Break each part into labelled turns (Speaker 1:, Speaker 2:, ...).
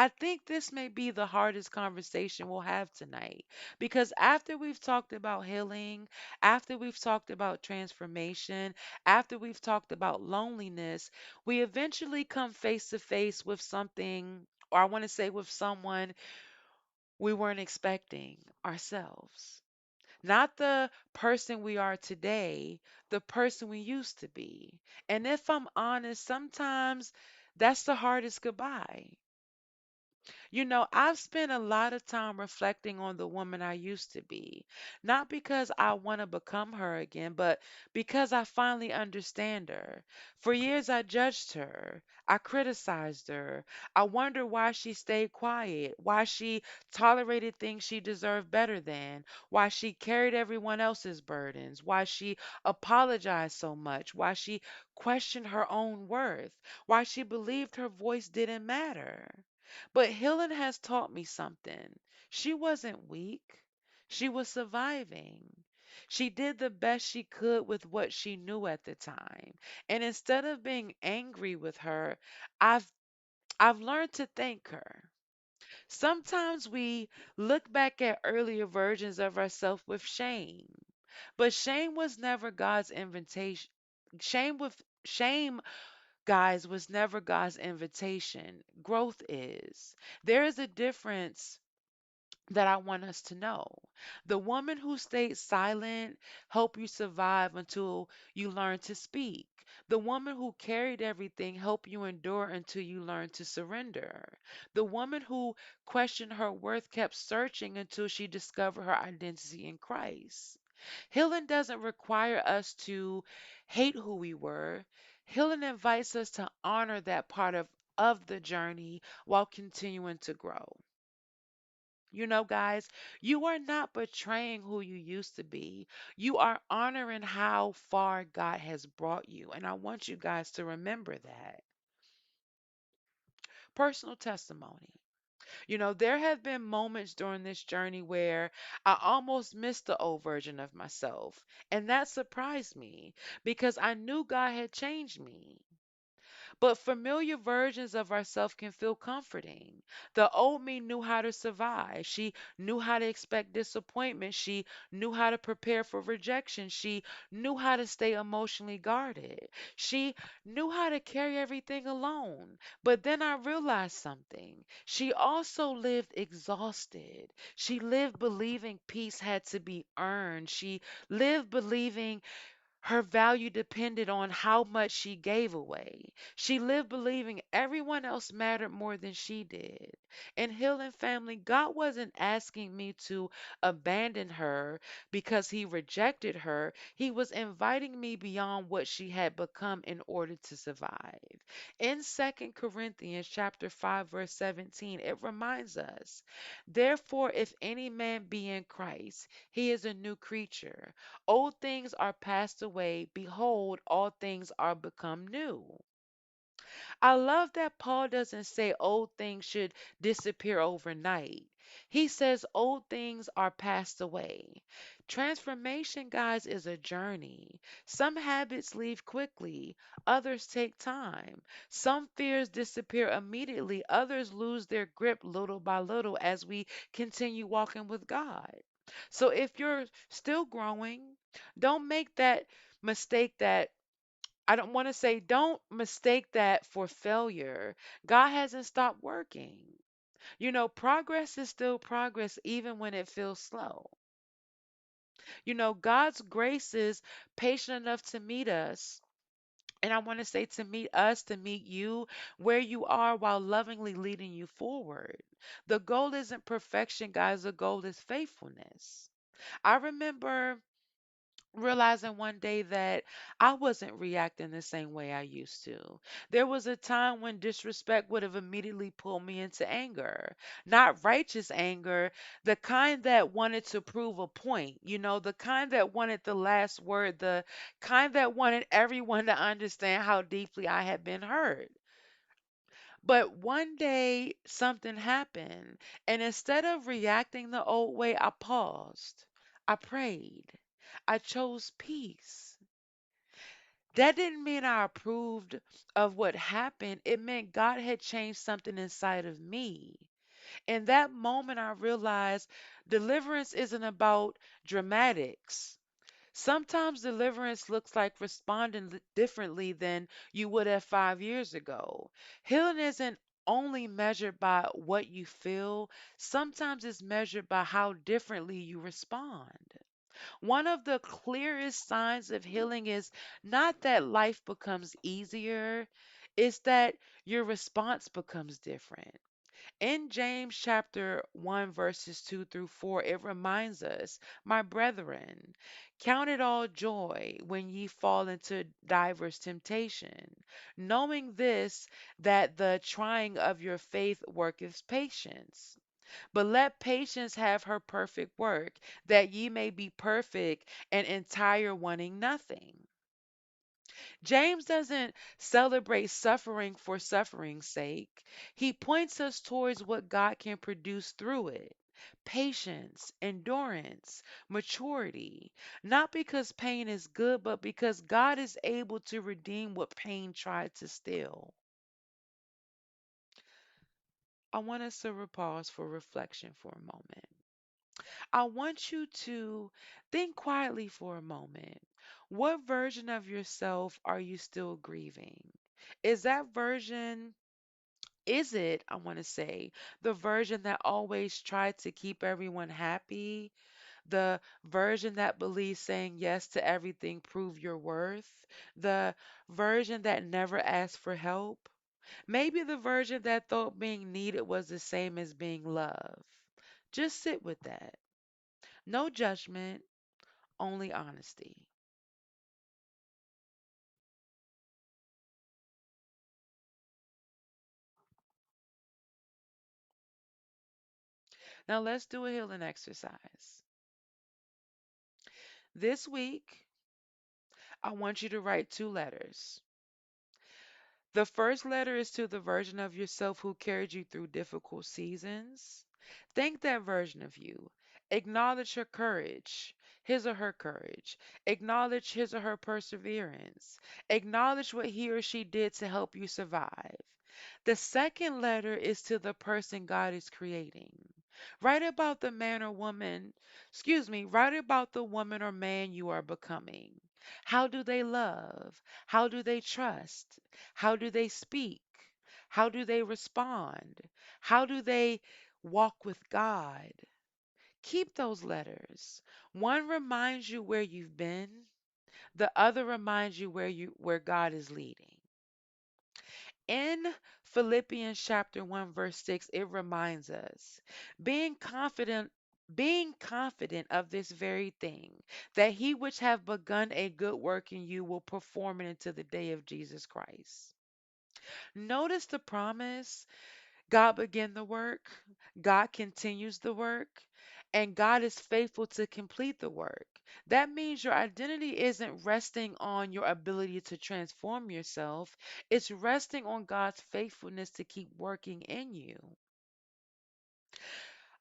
Speaker 1: I think this may be the hardest conversation we'll have tonight because after we've talked about healing, after we've talked about transformation, after we've talked about loneliness, we eventually come face to face with something, or I want to say with someone we weren't expecting ourselves. Not the person we are today, the person we used to be. And if I'm honest, sometimes that's the hardest goodbye. I've spent a lot of time reflecting on the woman I used to be. Not because I want to become her again, but because I finally understand her. For years, I judged her. I criticized her. I wondered why she stayed quiet, why she tolerated things she deserved better than, why she carried everyone else's burdens, why she apologized so much, why she questioned her own worth, why she believed her voice didn't matter. But healing has taught me something. She wasn't weak. She was surviving. She did the best she could with what she knew at the time. And instead of being angry with her, I've I've learned to thank her. Sometimes we look back at earlier versions of ourselves with shame. But shame was never God's invitation. Shame, guys, was never God's invitation. Growth is. There is a difference that I want us to know. The woman who stayed silent helped you survive until you learned to speak. The woman who carried everything helped you endure until you learned to surrender. The woman who questioned her worth kept searching until she discovered her identity in Christ. Healing doesn't require us to hate who we were. Healing invites us to honor that part of the journey while continuing to grow. Guys, you are not betraying who you used to be. You are honoring how far God has brought you. And I want you guys to remember that. Personal testimony. There have been moments during this journey where I almost missed the old version of myself. And that surprised me because I knew God had changed me. But familiar versions of ourselves can feel comforting. The old me knew how to survive. She knew how to expect disappointment. She knew how to prepare for rejection. She knew how to stay emotionally guarded. She knew how to carry everything alone. But then I realized something. She also lived exhausted. She lived believing peace had to be earned. She lived believing her value depended on how much she gave away. She lived believing everyone else mattered more than she did. In Healing Family, God wasn't asking me to abandon her because he rejected her. He was inviting me beyond what she had become in order to survive. In 2 Corinthians chapter 5 verse 17, it reminds us, "Therefore if any man be in Christ, he is a new creature. Old things are passed away. Behold, all things are become new." I love that Paul doesn't say old things should disappear overnight. He says old things are passed away. Transformation, guys, is a journey. Some habits leave quickly, others take time. Some fears disappear immediately, others lose their grip little by little as we continue walking with God. So if you're still growing, don't make that mistake that I don't want to say don't mistake that for failure. God hasn't stopped working. Progress is still progress even when it feels slow. God's grace is patient enough to meet us. And I want to say to meet us, to meet you where you are while lovingly leading you forward. The goal isn't perfection, guys. The goal is faithfulness. I remember realizing one day that I wasn't reacting the same way I used to. There was a time when disrespect would have immediately pulled me into anger. Not righteous anger, the kind that wanted to prove a point, the kind that wanted the last word, the kind that wanted everyone to understand how deeply I had been hurt. But one day something happened, and instead of reacting the old way, I paused. I prayed. I chose peace. That didn't mean I approved of what happened. It meant God had changed something inside of me. In that moment, I realized deliverance isn't about dramatics. Sometimes deliverance looks like responding differently than you would have 5 years ago. Healing isn't only measured by what you feel, sometimes it's measured by how differently you respond. One of the clearest signs of healing is not that life becomes easier, it's that your response becomes different. In James chapter 1, verses 2 through 4, it reminds us, my brethren, count it all joy when ye fall into divers temptation, knowing this, that the trying of your faith worketh patience. But let patience have her perfect work, that ye may be perfect and entire, wanting nothing. James doesn't celebrate suffering for suffering's sake. He points us towards what God can produce through it: patience, endurance, maturity. Not because pain is good, but because God is able to redeem what pain tried to steal. I want us to pause for reflection for a moment. I want you to think quietly for a moment. What version of yourself are you still grieving? Is that version, is it, I want to say, the version that always tried to keep everyone happy? The version that believes saying yes to everything prove your worth? The version that never asked for help? Maybe the version that thought being needed was the same as being loved. Just sit with that. No judgment, only honesty. Now let's do a healing exercise. This week, I want you to write two letters. The first letter is to the version of yourself who carried you through difficult seasons. Thank that version of you. Acknowledge her courage, his or her courage. Acknowledge his or her perseverance. Acknowledge what he or she did to help you survive. The second letter is to the person God is creating. Write about the man or woman, write about the woman or man you are becoming. How do they love? How do they trust? How do they speak? How do they respond? How do they walk with God? Keep those letters. One reminds you where you've been, the other reminds you where God is leading. In Philippians chapter 1 verse 6, it reminds us, being confident of this very thing, that he which have begun a good work in you will perform it until the day of Jesus Christ. Notice the promise: God began the work, God continues the work, and God is faithful to complete the work. That means your identity isn't resting on your ability to transform yourself, it's resting on God's faithfulness to keep working in you.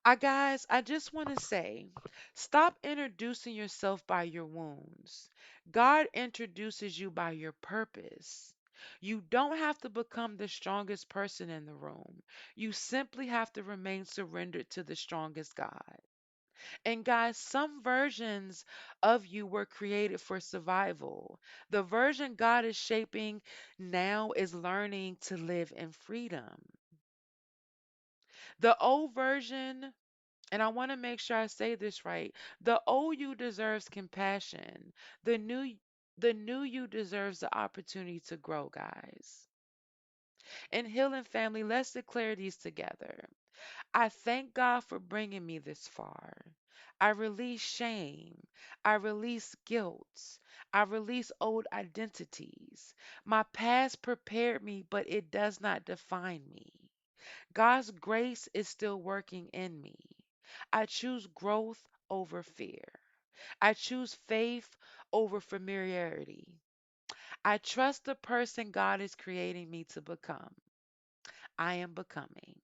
Speaker 1: I just want to say, stop introducing yourself by your wounds. God introduces you by your purpose. You don't have to become the strongest person in the room. You simply have to remain surrendered to the strongest God. And guys, some versions of you were created for survival. The version God is shaping now is learning to live in freedom. The old version, and I want to make sure I say this right. The old you deserves compassion. The new you deserves the opportunity to grow, guys. In Healing Family, let's declare these together. I thank God for bringing me this far. I release shame. I release guilt. I release old identities. My past prepared me, but it does not define me. God's grace is still working in me. I choose growth over fear. I choose faith over familiarity. I trust the person God is creating me to become. I am becoming.